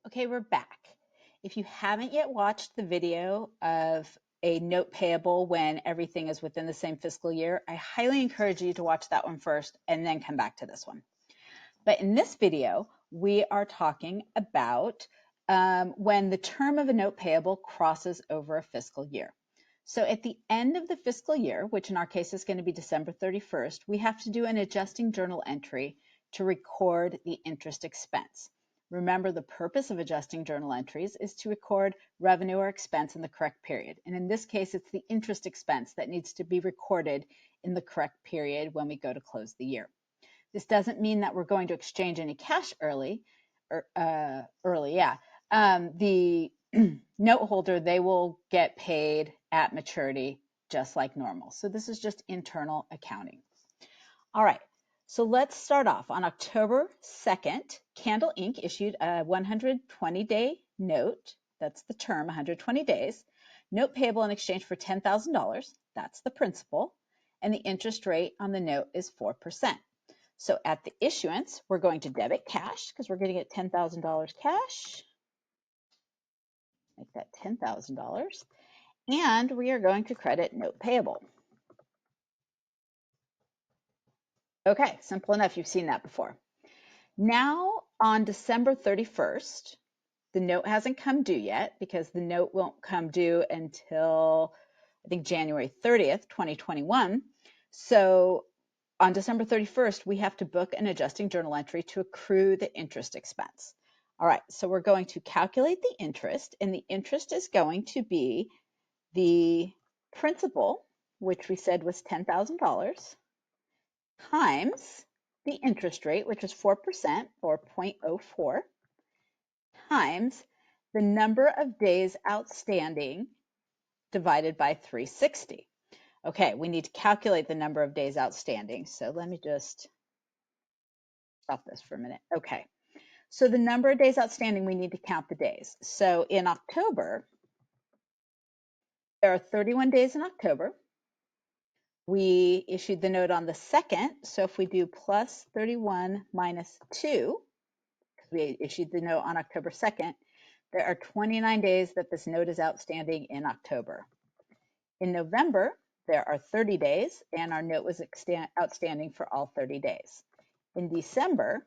Okay, we're back. If you haven't yet watched the video of a note payable when everything is within the same fiscal year, I highly encourage you to watch that one first and then come back to this one. But in this video, we are talking about when the term of a note payable crosses over a fiscal year. So at the end of the fiscal year, which in our case is going to be December 31st, we have to do an adjusting journal entry to record the interest expense. Remember, the purpose of adjusting journal entries is to record revenue or expense in the correct period. And in this case, it's the interest expense that needs to be recorded in the correct period when we go to close the year. This doesn't mean that we're going to exchange any cash early. The note holder, they will get paid at maturity just like normal. So this is just internal accounting. All right, so let's start off. On October 2nd, Candle Inc. issued a 120-day note. That's the term, 120 days. Note payable in exchange for $10,000. That's the principal. And the interest rate on the note is 4%. So at the issuance, we're going to debit cash because we're going to get $10,000 cash. Make that $10,000. And we are going to credit note payable. Okay, simple enough. You've seen that before. Now on December 31st, the note hasn't come due yet because the note won't come due until I think January 30th, 2021. So on December 31st, we have to book an adjusting journal entry to accrue the interest expense. All right, so we're going to calculate the interest, and the interest is going to be the principal, which we said was $10,000, times the interest rate, which is 4% or 0.04, times the number of days outstanding divided by 360. Okay, we need to calculate the number of days outstanding. So let me just stop this for a minute. Okay, so the number of days outstanding, we need to count the days. So in October, there are 31 days in October. We issued the note on the 2nd. So if we do plus 31 minus 2, because we issued the note on October 2nd, there are 29 days that this note is outstanding in October. In November, there are 30 days, and our note was outstanding for all 30 days. In December,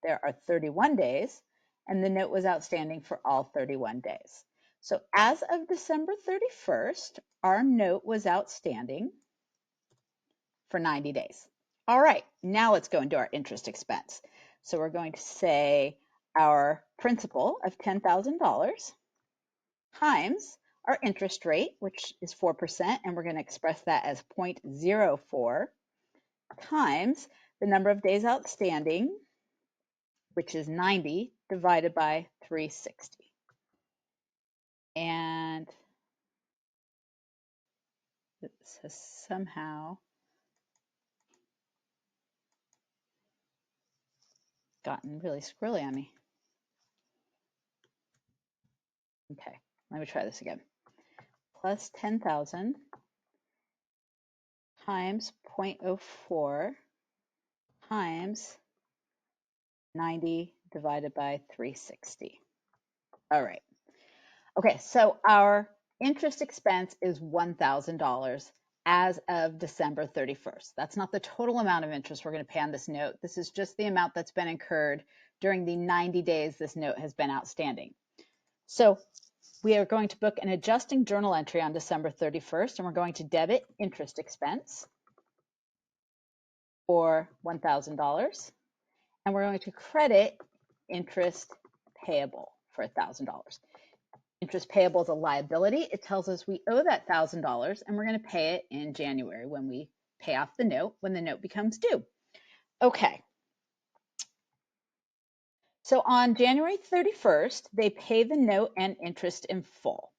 there are 31 days, and the note was outstanding for all 31 days. So as of December 31st, our note was outstanding for 90 days. All right, now let's go into our interest expense. So we're going to say our principal of $10,000 times our interest rate, which is 4%, and we're going to express that as 0.04, times the number of days outstanding, which is 90, divided by 360. And this has somehow gotten really squirrely on me. Okay, let me try this again. Plus 10,000 times 0.04 times 90 divided by 360. All right. Okay, so our interest expense is $1,000 as of December 31st. That's not the total amount of interest we're going to pay on this note. This is just the amount that's been incurred during the 90 days this note has been outstanding. So we are going to book an adjusting journal entry on December 31st, and we're going to debit interest expense for $1,000, and we're going to credit interest payable for $1,000. Interest payable is a liability. It tells us we owe that $1,000, and we're going to pay it in January when we pay off the note, when the note becomes due. Okay. So on January 31st, they pay the note and interest in full.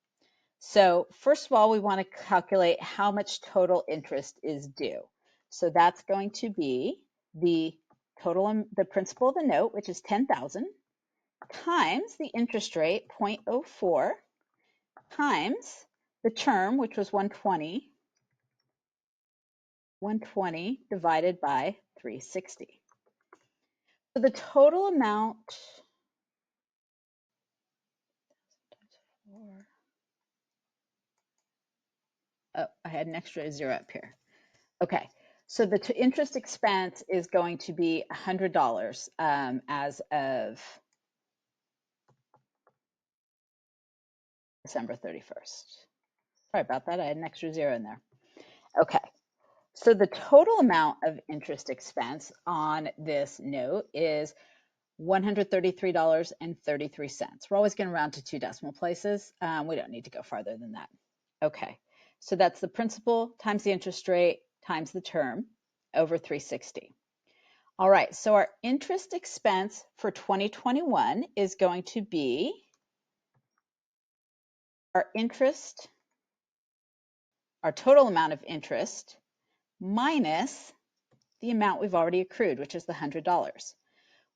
So first of all, we want to calculate how much total interest is due. So that's going to be the total, the principal of the note, which is $10,000, times the interest rate, 0.04, times the term, which was 120 divided by 360. So the total amount Oh, I had an extra 0 up here. Okay, so the interest expense is going to be $100 as of December 31st. Sorry about that. I had an extra 0 in there. Okay, so the total amount of interest expense on this note is $133.33. We're always going to round to 2 decimal places. We don't need to go farther than that. Okay, so that's the principal times the interest rate times the term over 360. All right, so our interest expense for 2021 is going to be our total amount of interest minus the amount we've already accrued, which is the $100,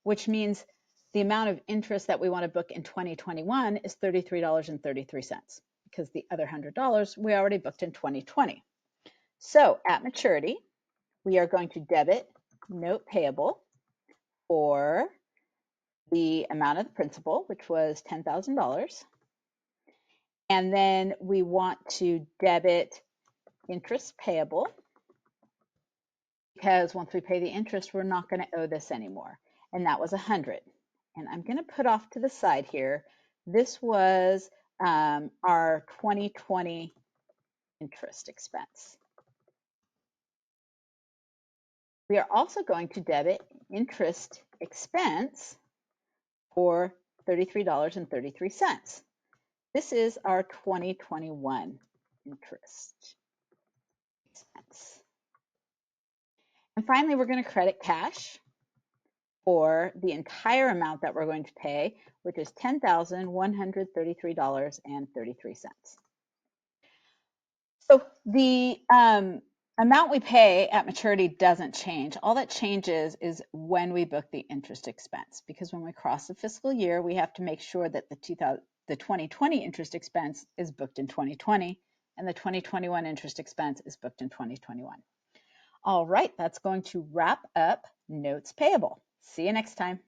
which means the amount of interest that we want to book in 2021 is $33.33 because the other $100 we already booked in 2020. So at maturity, we are going to debit note payable for the amount of the principal, which was $10,000. And then we want to debit interest payable because once we pay the interest, we're not going to owe this anymore. And that was 100. And I'm going to put off to the side here. This was our 2020 interest expense. We are also going to debit interest expense for $33.33. This is our 2021 interest expense. And finally, we're going to credit cash for the entire amount that we're going to pay, which is $10,133.33. So the amount we pay at maturity doesn't change. All that changes is when we book the interest expense, because when we cross the fiscal year, we have to make sure that the 2020 interest expense is booked in 2020 and the 2021 interest expense is booked in 2021. All right, that's going to wrap up notes payable. See you next time.